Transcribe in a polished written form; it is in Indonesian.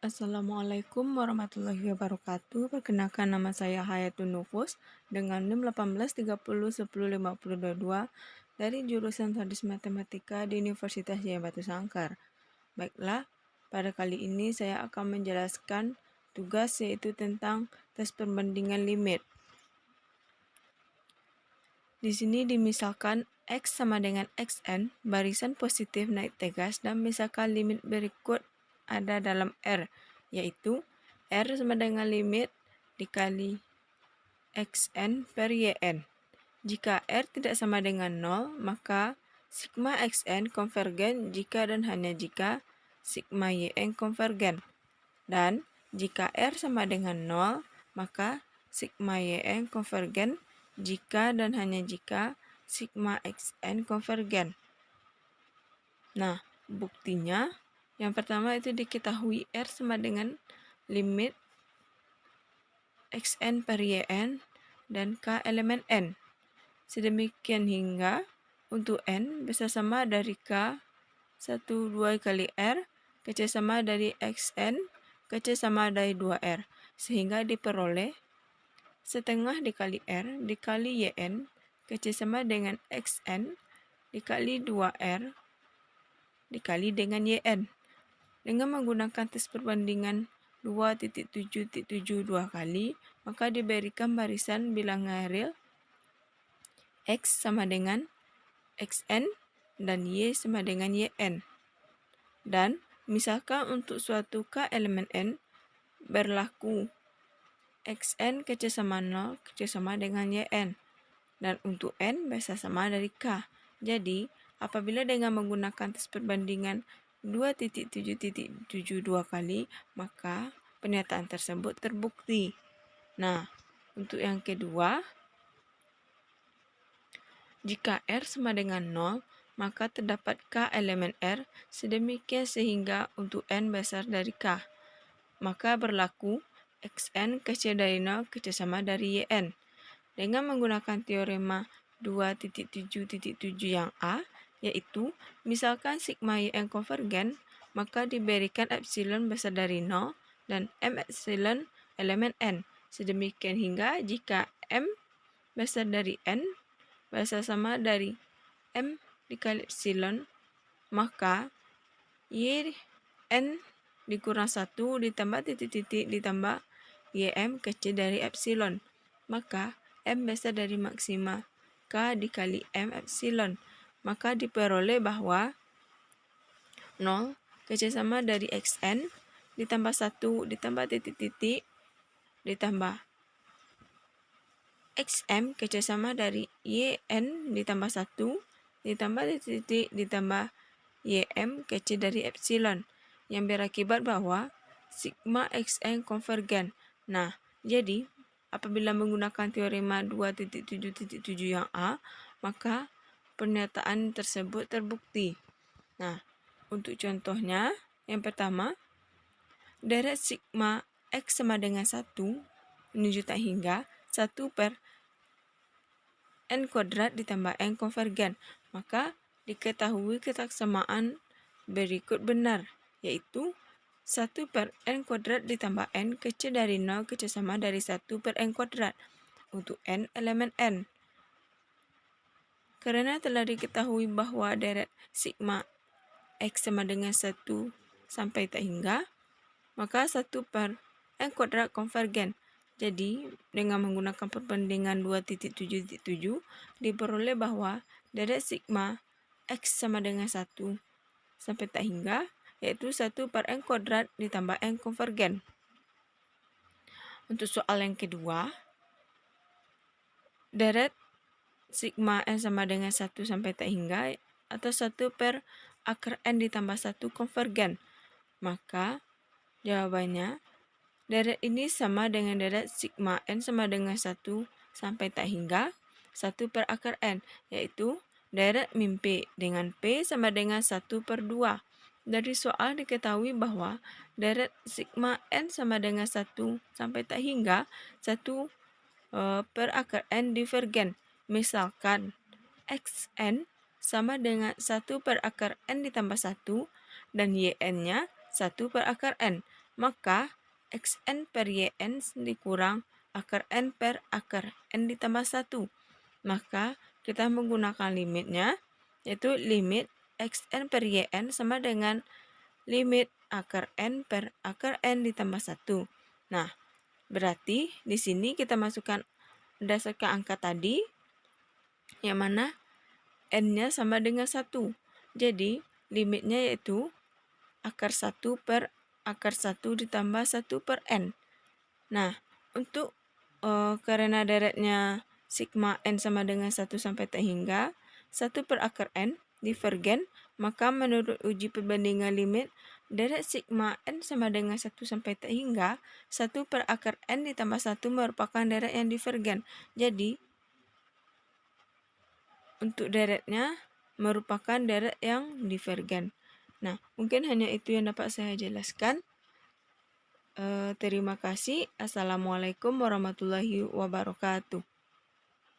Assalamualaikum warahmatullahi wabarakatuh. Perkenalkan nama saya Hayatun Nufus dengan NIM 1830105022 dari jurusan Hadis Matematika di Universitas Jaya Batu Sangkar. Baiklah, pada kali ini saya akan menjelaskan tugas yaitu tentang tes perbandingan limit. Di sini dimisalkan X sama dengan Xn, barisan positif naik tegas, dan misalkan limit berikut ada dalam R, yaitu R sama dengan limit dikali Xn per Yn. Jika R tidak sama dengan 0, maka sigma Xn konvergen jika dan hanya jika sigma Yn konvergen. Dan jika R sama dengan 0, maka sigma Yn konvergen jika dan hanya jika sigma Xn konvergen. Nah, buktinya yang pertama itu diketahui R sama dengan limit Xn per Yn dan K elemen N. Sedemikian hingga untuk N bisa sama dari K 1, 2 kali R, Kc sama dari Xn, Kc sama dari 2R, sehingga diperoleh setengah dikali R dikali Yn, Kc sama dengan Xn, dikali 2R, dikali dengan Yn. Dengan menggunakan tes perbandingan 2.7.7 dua kali, maka diberikan barisan bilangan real X sama dengan Xn dan Y sama dengan Yn. Dan misalkan untuk suatu K elemen N berlaku Xn Kc sama 0, Kc sama dengan Yn. Dan untuk N bisa sama dari K. Jadi, apabila dengan menggunakan tes perbandingan 2.7.7 dua kali, maka pernyataan tersebut terbukti. Nah, untuk yang kedua, jika R sama dengan 0, maka terdapat K elemen R sedemikian sehingga untuk N besar dari K. Maka berlaku Xn Kc dari 0 Kc sama dari Yn. Dengan menggunakan teorema 2.7.7 yang A, yaitu misalkan sigma Yn konvergen, maka diberikan epsilon besar dari 0 dan M epsilon elemen N. Sedemikian hingga jika M besar dari N besar sama dari M dikali epsilon, maka Yn dikurang 1 ditambah titik-titik ditambah Ym kecil dari epsilon. Maka M besar dari maksima K dikali M epsilon. Maka diperoleh bahwa 0 kecil sama dari Xn ditambah 1 ditambah titik-titik ditambah Xm kecil sama dari Yn ditambah 1 ditambah titik-titik ditambah Ym kecil dari epsilon, yang berakibat bahwa sigma Xn konvergen. Nah, jadi apabila menggunakan teorema 2.7.7 yang A, maka pernyataan tersebut terbukti. Nah, untuk contohnya, yang pertama, deret sigma X sama dengan 1 menunjukkan hingga 1 per N kuadrat ditambah N konvergen. Maka diketahui kesamaan berikut benar, yaitu 1 per N kuadrat ditambah N kecil dari 0 kecil sama dari 1 per N kuadrat untuk N elemen N. Karena telah diketahui bahwa deret sigma X sama dengan 1 sampai tak hingga, maka 1 per N kuadrat konvergen. Jadi, dengan menggunakan perbandingan 2.7.7 diperoleh bahwa deret sigma X sama dengan 1 sampai tak hingga, yaitu 1 per N kuadrat ditambah N konvergen. Untuk soal yang kedua, deret sigma N sama dengan 1 sampai tak hingga atau 1 per akar N ditambah 1 konvergen. Maka jawabannya, deret ini sama dengan deret sigma N sama dengan 1 sampai tak hingga 1 per akar N, yaitu deret min P dengan P sama dengan 1 per 2. Dari soal diketahui bahwa deret sigma N sama dengan 1 sampai tak hingga 1 per akar N divergen. Misalkan Xn sama dengan 1 per akar N ditambah 1 dan Yn-nya 1 per akar N. maka xn per yn dikurang akar n per akar n ditambah 1. Maka kita menggunakan limitnya, yaitu limit xn per yn sama dengan limit akar n per akar n ditambah 1. Nah, berarti di sini kita masukkan berdasarkan angka tadi, yang mana n-nya sama dengan 1. Jadi, limitnya yaitu akar 1 per akar 1 ditambah 1 per n. Nah, untuk karena deretnya sigma n sama dengan 1 sampai tak hingga 1 per akar n divergen, maka menurut uji perbandingan limit, deret sigma n sama dengan 1 sampai tak hingga 1 per akar n ditambah 1 merupakan deret yang divergen. Jadi, untuk deretnya merupakan deret yang divergen. Nah, mungkin hanya itu yang dapat saya jelaskan. Terima kasih. Assalamualaikum warahmatullahi wabarakatuh.